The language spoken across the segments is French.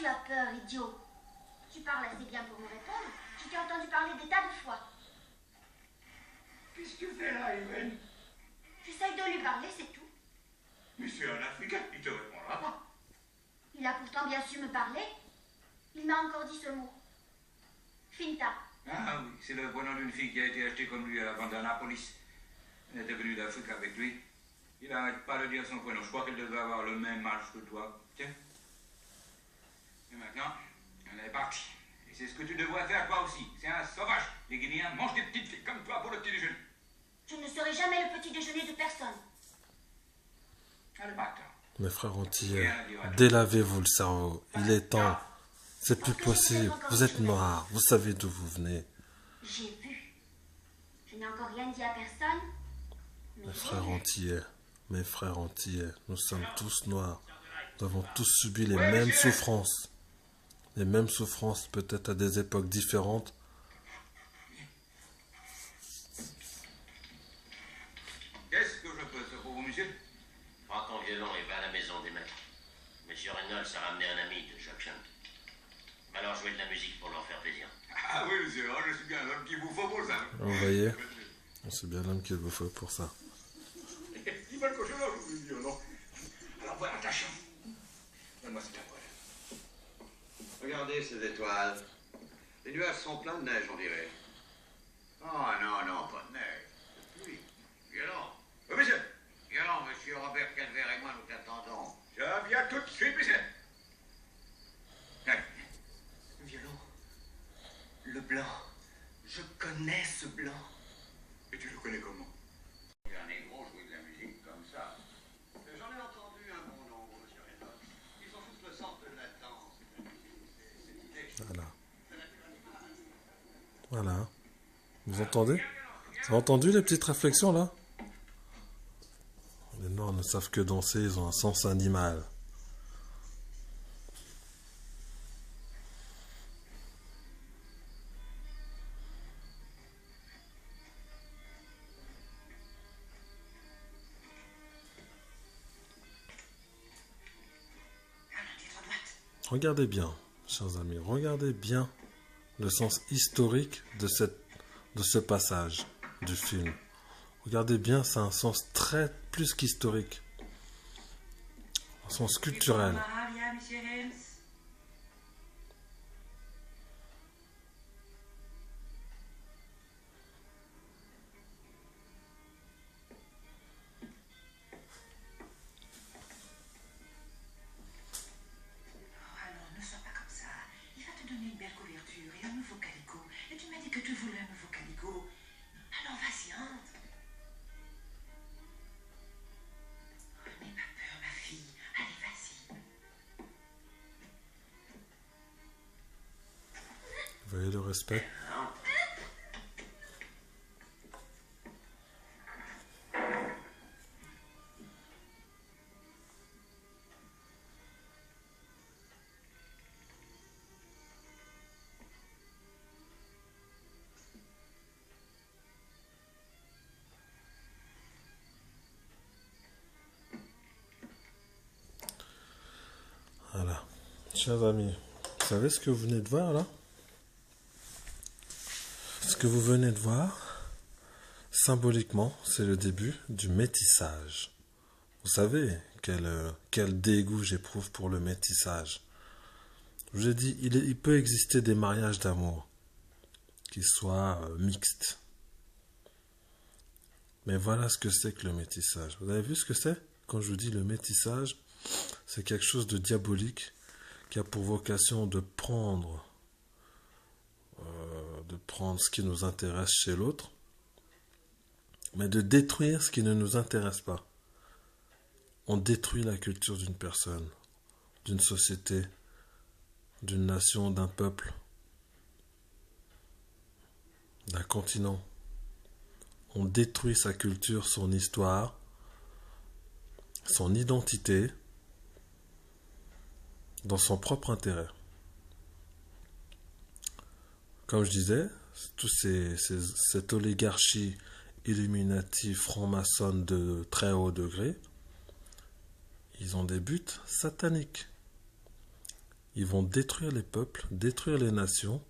tu as peur, idiot? Tu parles assez bien pour me répondre. Je t'ai entendu parler des tas de fois. Qu'est-ce que tu fais là, Ewen? J'essaye de lui parler, c'est tout. Mais c'est un Africain, il te répondra pas. Il a pourtant bien su me parler. Il m'a encore dit ce mot. Finta. Ah oui, c'est le prénom d'une fille qui a été achetée comme lui à la vente d'Annapolis. Elle était venue d'Afrique avec lui. Il n'arrête pas de dire son prénom. Je crois qu'elle devait avoir le même âge que toi. Tiens. Et maintenant, elle est partie. Et c'est ce que tu devrais faire toi aussi. C'est un sauvage. Les Guinéens mangent des petites filles comme toi pour le petit déjeuner. Je ne serai jamais le petit déjeuner de personne. Allez, bâtard. Mes frères antillais, délavez-vous le cerveau. Il est temps. C'est plus possible. Vous êtes noirs. Vous savez d'où vous venez. J'ai vu. Je n'ai encore rien dit à personne. Mes frères antillais, nous sommes tous noirs. Nous avons tous subi les mêmes souffrances. Les mêmes souffrances, peut-être à des époques différentes. Qu'est-ce que je peux faire pour vous, monsieur? Prends ton violon et va à la maison des maîtres. Monsieur Reynolds a ramené un ami de Jacques Chant. Va alors jouer de la musique pour leur faire plaisir. Ah oui, monsieur, je suis bien l'homme qu'il vous faut pour ça. Vous voyez, c'est bien l'homme qu'il vous faut pour ça. Il va le cocher là, je vous le dis, alors. Alors voilà ta chance. Donne-moi cette poêle. Regardez ces étoiles. Les nuages sont pleins de neige, on dirait. Oh non, non, pas de neige. C'est pluie. Violon. Oui, monsieur. Violon, monsieur Robert Calvert et moi, nous t'attendons. Je viens tout de suite, monsieur. Allez. Violon. Le blanc. Je connais ce blanc. Et tu le connais comment? Un négro jouer de la musique comme ça. J'en ai entendu un bon nombre, monsieur Reynolds. Ils ont tous le sens de la danse. Voilà. Vous entendez? Vous avez entendu les petites réflexions là? Les Noirs ne savent que danser, ils ont un sens animal. Regardez bien, chers amis, regardez bien le sens historique de ce passage du film. Regardez bien, c'est un sens très plus qu'historique. Un sens culturel. Vous voyez le respect? Voilà. Chers amis, vous savez ce que vous venez de voir là? Ce que vous venez de voir, symboliquement, c'est le début du métissage. Vous savez quel dégoût j'éprouve pour le métissage. Je vous ai dit, il peut exister des mariages d'amour qui soient mixtes. Mais voilà ce que c'est que le métissage. Vous avez vu ce que c'est? Quand je vous dis le métissage, c'est quelque chose de diabolique qui a pour vocation de prendre ce qui nous intéresse chez l'autre, mais de détruire ce qui ne nous intéresse pas. On détruit la culture d'une personne, d'une société, d'une nation, d'un peuple, d'un continent. On détruit sa culture, son histoire, son identité, dans son propre intérêt. Comme je disais, cette oligarchie illuminati franc-maçonne de très haut degré, ils ont des buts sataniques. Ils vont détruire les peuples, détruire les nations,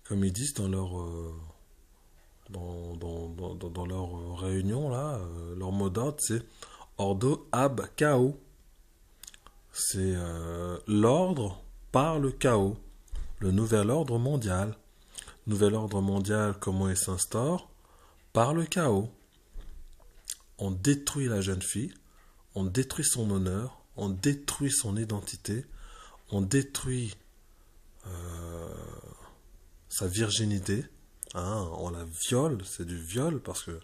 comme ils disent dans leur dans leur réunion là, leur mot d'ordre c'est Ordo ab chaos. C'est l'ordre par le chaos, le nouvel ordre mondial. Nouvel ordre mondial, comment il s'instaure? Par le chaos. On détruit la jeune fille, on détruit son honneur, on détruit son identité, on détruit sa virginité, hein, on la viole, c'est du viol parce que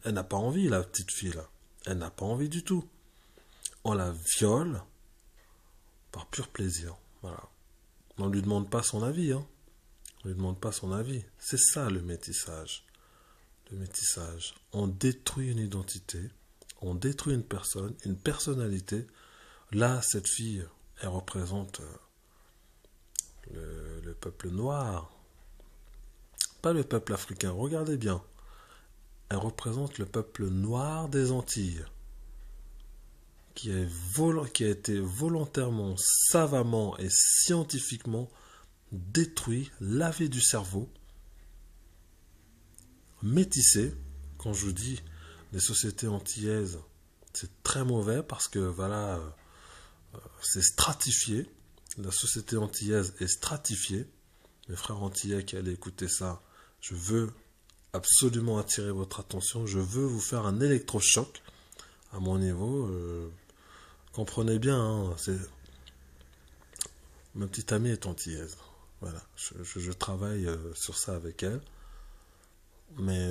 elle n'a pas envie, la petite fille là, elle n'a pas envie du tout. On la viole par pur plaisir, voilà. On ne lui demande pas son avis, hein. On ne lui demande pas son avis. C'est ça le métissage. Le métissage. On détruit une identité, on détruit une personne, une personnalité. Là, cette fille, elle représente le peuple noir. Pas le peuple africain, regardez bien. Elle représente le peuple noir des Antilles, qui a été volontairement, savamment et scientifiquement détruit, lavé du cerveau, métissé. Quand je vous dis les sociétés antillaises, c'est très mauvais parce que voilà, c'est stratifié. La société antillaise est stratifiée. Mes frères antillais qui allaient écouter ça, je veux absolument attirer votre attention. Je veux vous faire un électrochoc à mon niveau. Comprenez bien, hein, ma petite amie est antillaise. Voilà, je travaille sur ça avec elle. Mais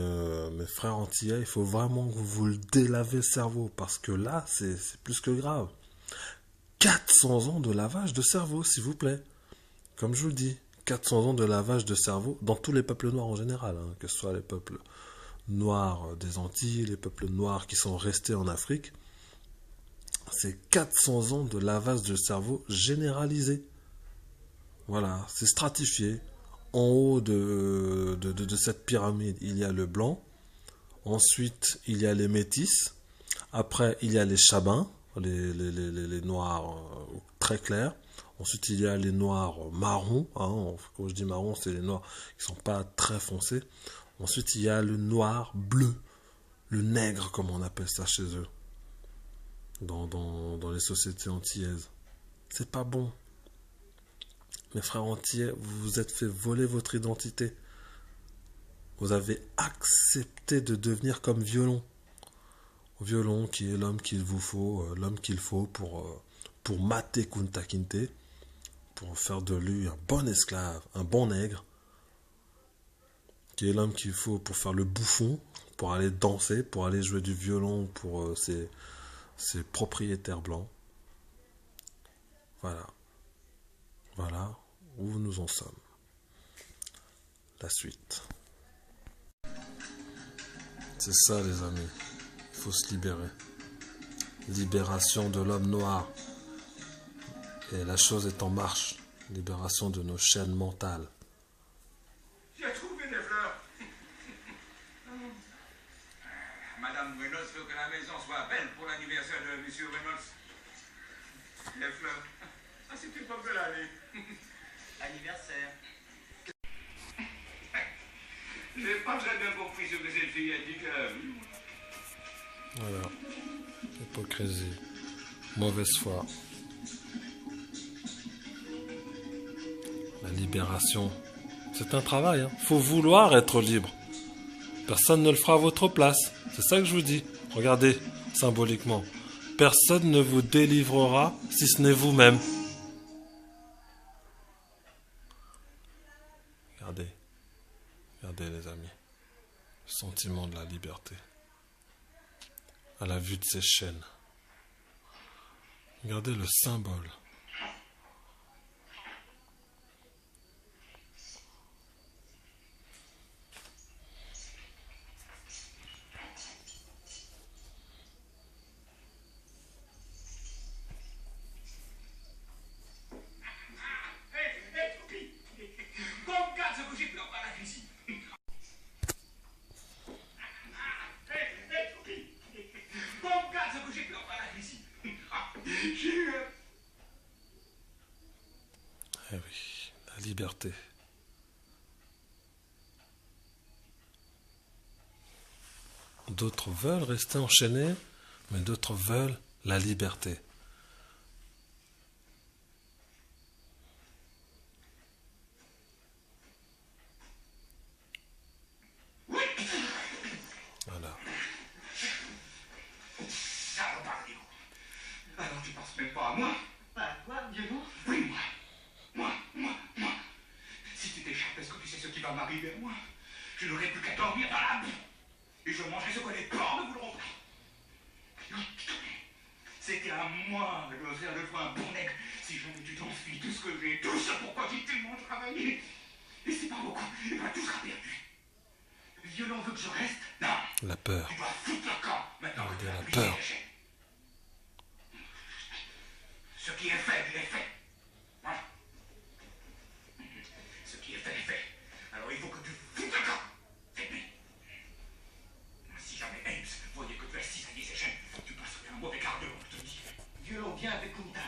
mes frères antillais, il faut vraiment que vous le délavez le cerveau parce que là, c'est plus que grave. 400 ans de lavage de cerveau, s'il vous plaît. Comme je vous le dis, 400 ans de lavage de cerveau dans tous les peuples noirs en général, hein, que ce soit les peuples noirs des Antilles, les peuples noirs qui sont restés en Afrique. C'est 400 ans de lavage de cerveau généralisé. Voilà, c'est stratifié. En haut de cette pyramide, il y a le blanc. Ensuite, il y a les métis. Après, il y a les chabins, les noirs très clairs. Ensuite, il y a les noirs marrons. Hein. Quand je dis marron, c'est les noirs qui ne sont pas très foncés. Ensuite, il y a le noir bleu. Le nègre, comme on appelle ça chez eux. Dans les sociétés antillaises. C'est pas bon. Mes frères antillais, vous vous êtes fait voler votre identité. Vous avez accepté de devenir comme Violon. Violon qui est l'homme qu'il vous faut, l'homme qu'il faut pour mater Kunta Kinte, pour faire de lui un bon esclave, un bon nègre, qui est l'homme qu'il faut pour faire le bouffon, pour aller danser, pour aller jouer du violon pour ses propriétaires blancs. Voilà. Voilà où nous en sommes. La suite. C'est ça les amis. Il faut se libérer. Libération de l'homme noir. Et la chose est en marche. Libération de nos chaînes mentales. J'ai trouvé des fleurs. Madame Reynolds veut que la maison soit belle pour l'anniversaire de Monsieur Reynolds. Les fleurs. Ah, c'est une pomme de l'année. Anniversaire. J'ai pas très bien compris ce que cette fille a dit que... Voilà. Hypocrisie. Mauvaise foi. La libération. C'est un travail. Hein. Faut vouloir être libre. Personne ne le fera à votre place. C'est ça que je vous dis. Regardez, symboliquement. Personne ne vous délivrera si ce n'est vous-même. Regardez. Regardez les amis. Le sentiment de la liberté. À la vue de ces chaînes. Regardez le symbole. Eh oui, la liberté. D'autres veulent rester enchaînés, mais d'autres veulent la liberté. Voilà. Ça repart, Léo. Alors tu penses même pas à moi? Pas toi, violon? Oui, moi. Si tu t'échappes, est-ce que tu sais ce qui va m'arriver à moi? Je n'aurai plus qu'à dormir dans la boue. Et je mangerai ce que les porcs ne voudront pas. C'était à moi de faire de toi un bon nègre. Si jamais tu t'enfuis, tout ce que j'ai, tout ce pourquoi j'ai tellement travaillé. Et c'est pas beaucoup, et ben tout sera perdu. Violon veut que je reste? Non. La peur. Tu dois foutre le camp, maintenant que tu De as la oublié peur. les chaînes. Ce qui est fait, il est fait. Voilà. Ce qui est fait, est fait. Alors il faut que tu foutes le camp. C'est lui. Si jamais Ames voyait que tu as cisaillé ses chaînes, tu passerais un mauvais quart d'heure, je te dis. Violon, viens avec Kunta.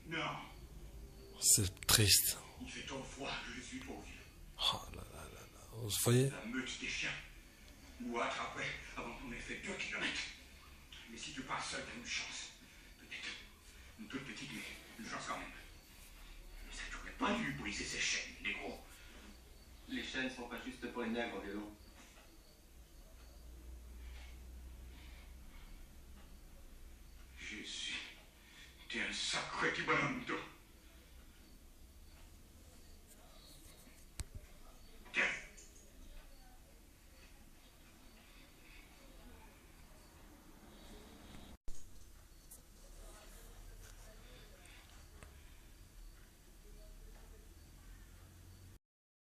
Non, C'est triste. il fait trop froid, je suis trop vieux. Oh là là là là. Vous voyez? La meute des chiens. Ou attraperait avant qu'on ait fait 2 kilomètres. Mais si tu pars seul, t'as une chance. Peut-être. Une toute petite, mais une chance quand même. Mais ça t'aurait pas dû briser ces chaînes, négro. Les chaînes sont pas juste pour les nègres, violon. Jésus, t'es un sacré petit bonhomme, toi.